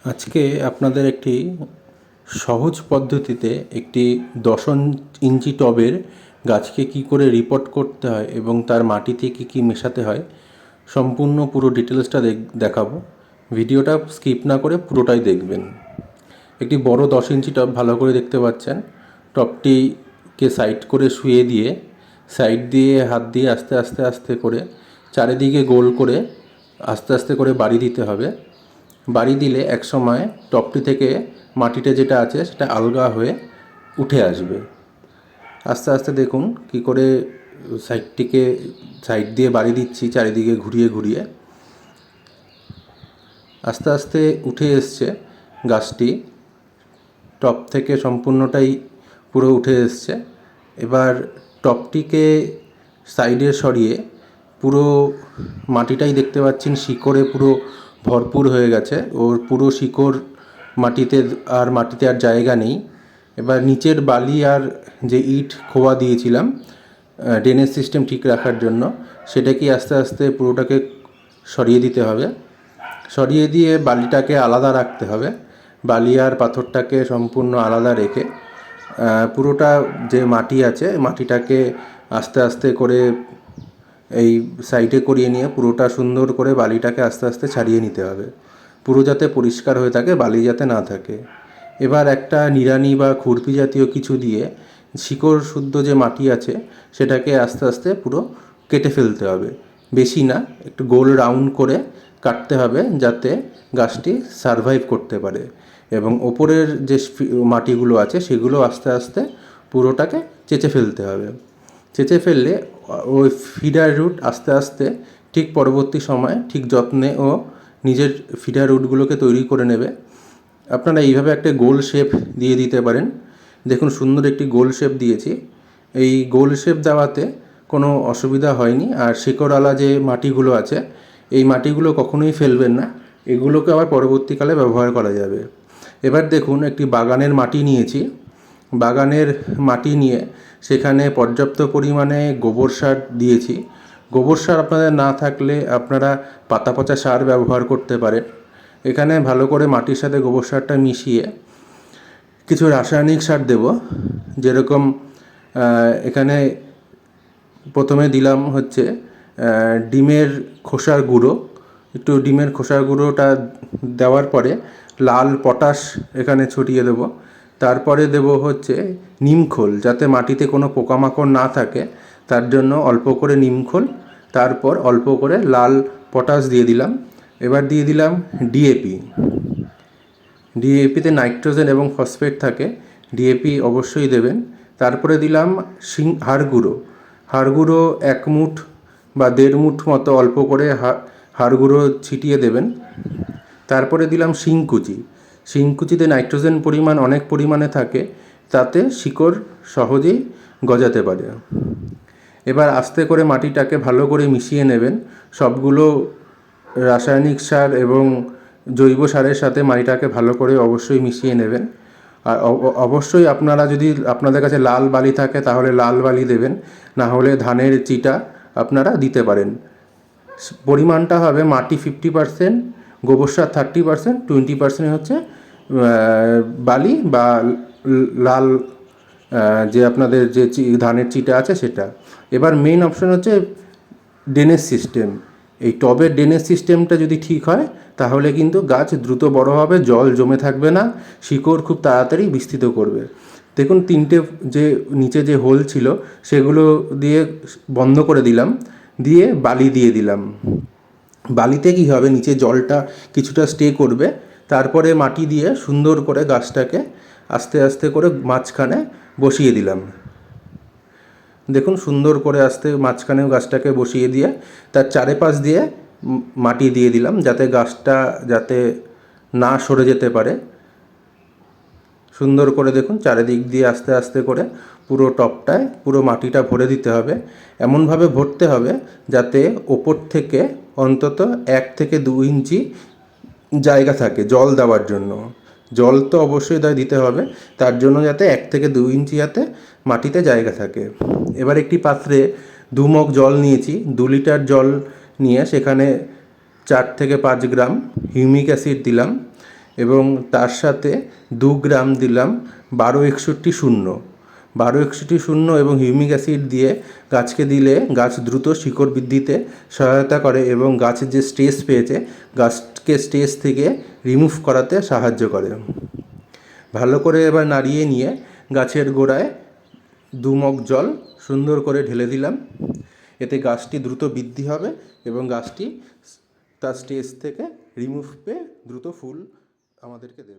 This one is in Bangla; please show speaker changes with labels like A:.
A: আজকে আপনাদের একটি সহজ পদ্ধতিতে একটি 10 ইঞ্চি টবের গাছকে কি করে রিপোর্ট করতে হয় এবং তার মাটিতে কি কি মেশাতে হয় সম্পূর্ণ পুরো ডিটেলসটা দেখাবো। ভিডিওটা স্কিপ না করে পুরোটাই দেখবেন। একটি বড় 10 ইঞ্চি টব ভালো করে দেখতে পাচ্ছেন। টবটিকে সাইড করে শুয়ে দিয়ে সাইড দিয়ে হাত দিয়ে আস্তে আস্তে আস্তে করে চারিদিকে গোল করে আস্তে আস্তে করে বাড়ি দিতে হবে। বাড়ি দিলে এক সময় টবটি থেকে মাটিটা যেটা আছে সেটা আলগা হয়ে উঠে আসবে। আস্তে আস্তে দেখুন কি করে সাইড দিয়ে বাড়ি দিচ্ছি চারিদিকে ঘুরিয়ে ঘুরিয়ে। আস্তে আস্তে উঠে এসছে গাছটি, টপ থেকে সম্পূর্ণটাই পুরো উঠে এসছে। এবার টপটিকে সাইডে সরিয়ে পুরো মাটিটাই দেখতে পাচ্ছেন শিকড়ে পুরো ভরপুর হয়ে গেছে। ওর পুরো শিকড় মাটিতে আর জায়গা নেই। এবার নিচের বালি আর যে ইট খোয়া দিয়েছিলাম ড্রেনেজ সিস্টেম ঠিক রাখার জন্য, সেটাকে আস্তে আস্তে পুরোটাকে সরিয়ে দিতে হবে। সরিয়ে দিয়ে বালিটাকে আলাদা রাখতে হবে। বালি আর পাথরটাকে সম্পূর্ণ আলাদা রেখে পুরোটা যে মাটি আছে মাটিটাকে আস্তে আস্তে করে এই সাইডে করিয়ে নিয়ে পুরোটা সুন্দর করে বালিটাকে আস্তে আস্তে ছাড়িয়ে নিতে হবে, পুরো যাতে পরিষ্কার হয়ে থাকে, বালি যাতে না থাকে। এবার একটা নিড়ানি বা খুরপি জাতীয় কিছু দিয়ে শিকড় শুদ্ধ যে মাটি আছে সেটাকে আস্তে আস্তে পুরো কেটে ফেলতে হবে। বেশি না, একটু গোল রাউন্ড করে কাটতে হবে যাতে গাছটি সারভাইভ করতে পারে। এবং ওপরের যে মাটিগুলো আছে সেগুলো আস্তে আস্তে পুরোটাকে চেঁচে ফেলতে হবে। চেঁচে ফেললে ওই ফিডার রুট আস্তে আস্তে ঠিক পরবর্তী সময়ে ঠিক যত্নে ও নিজের ফিডার রুটগুলোকে তৈরি করে নেবে। আপনারা এইভাবে একটা গোল শেপ দিয়ে দিতে পারেন। দেখুন সুন্দর একটি গোল শেপ দিয়েছি। এই গোল শেপ দেওয়াতে কোনো অসুবিধা হয়নি। আর শিকড়ওয়ালা যে মাটিগুলো আছে এই মাটিগুলো কখনোই ফেলবেন না, এগুলোকে আবার পরবর্তীকালে ব্যবহার করা যাবে। এবার দেখুন একটি বাগানের মাটি নিয়েছি। বাগানের মাটি নিয়ে সেখানে পর্যাপ্ত পরিমাণে গোবর সার দিয়েছি। গোবর সার আপনাদের না থাকলে আপনারা পাতা পচা সার ব্যবহার করতে পারেন। এখানে ভালো করে মাটির সাথে গোবর সারটা মিশিয়ে কিছু রাসায়নিক সার দেব। যেরকম এখানে প্রথমে দিলাম হচ্ছে ডিমের খোসার গুঁড়ো। একটু ডিমের খোসার গুঁড়োটা দেওয়ার পরে লাল পটাশ এখানে ছড়িয়ে দেব। তারপরে দেব হচ্ছে নিমখোল, যাতে মাটিতে কোনো পোকামাকড় না থাকে তার জন্য অল্প করে নিমখোল, তারপর অল্প করে লাল পটাশ দিয়ে দিলাম। এবার দিয়ে দিলাম ডিএপি। ডিএপিতে নাইট্রোজেন এবং ফসফেট থাকে, ডিএপি অবশ্যই দেবেন। তারপরে দিলাম হাড় গুঁড়ো। হাড় গুঁড়ো 1 মুঠ বা 1.5 মুঠ মতো অল্প করে হাড় গুঁড়ো ছিটিয়ে দেবেন। তারপরে দিলাম শিংকুচি। শিংকুচিতে নাইট্রোজেন পরিমাণ অনেক পরিমাণে থাকে, তাতে শিকড় সহজেই গজাতে পারে। এবার আস্তে করে মাটিটাকে ভালো করে মিশিয়ে নেবেন। সবগুলো রাসায়নিক সার এবং জৈব সারের সাথে মাটিটাকে ভালো করে অবশ্যই মিশিয়ে নেবেন। আর অবশ্যই আপনারা যদি আপনাদের কাছে লাল বালি থাকে তাহলে লাল বালি দেবেন, না হলে ধানের চিটা আপনারা দিতে পারেন। পরিমাণটা হবে মাটি 50%, গোবর সার 30%, 20% হচ্ছে বালি বা লাল যে আপনাদের যে ধানের চিটা আছে সেটা। এবার মেইন অপশন হচ্ছে ড্রেনেজ সিস্টেম। এই টবের ড্রেনেজ সিস্টেমটা যদি ঠিক হয় তাহলে কিন্তু গাছ দ্রুত বড় হবে, জল জমে থাকবে না, শিকড় খুব তাড়াতাড়ি বিস্তৃত করবে। দেখুন 3টে যে নিচে যে হোল ছিল সেগুলো দিয়ে বন্ধ করে দিলাম, দিয়ে বালি দিয়ে দিলাম। বালিতে কী হবে, নিচে জলটা কিছুটা স্টে করবে। তারপরে মাটি দিয়ে সুন্দর করে গাছটাকে আস্তে আস্তে করে মাঝখানে বসিয়ে দিলাম। দেখুন সুন্দর করে মাঝখানেও গাছটাকে বসিয়ে দিয়ে তার চারিপাশ দিয়ে মাটি দিয়ে দিলাম, যাতে গাছটা না সরে যেতে পারে। সুন্দর করে দেখুন চারিদিক দিয়ে আস্তে আস্তে করে পুরো টবটায় পুরো মাটিটা ভরে দিতে হবে। এমনভাবে ভরতে হবে যাতে ওপর থেকে অন্তত 1 থেকে 2 ইঞ্চি জায়গা থাকে জল দেওয়ার জন্য। জল তো অবশ্যই দিতে হবে, তার জন্য যাতে 1 থেকে 2 ইঞ্চি যাতে মাটিতে জায়গা থাকে। এবার একটি পাত্রে 2 মগ জল নিয়েছি। 2 লিটার জল নিয়ে সেখানে 4 থেকে 5 গ্রাম হিউমিক অ্যাসিড দিলাম এবং তার সাথে 2 গ্রাম দিলাম 12-61-0 এবং হিউমিক অ্যাসিড দিয়ে গাছকে দিলে গাছ দ্রুত শিকড় বৃদ্ধিতে সহায়তা করে এবং গাছের যে স্ট্রেস পেয়েছে গাছকে স্ট্রেস থেকে রিমুভ করাতে সাহায্য করে। ভালো করে এবার নাড়িয়ে নিয়ে গাছের গোড়ায় 2 মগ জল সুন্দর করে ঢেলে দিলাম। এতে গাছটি দ্রুত বৃদ্ধি হবে এবং গাছটি তার স্টেজ থেকে রিমুভ পেয়ে দ্রুত ফুল আমাদেরকে দেবে।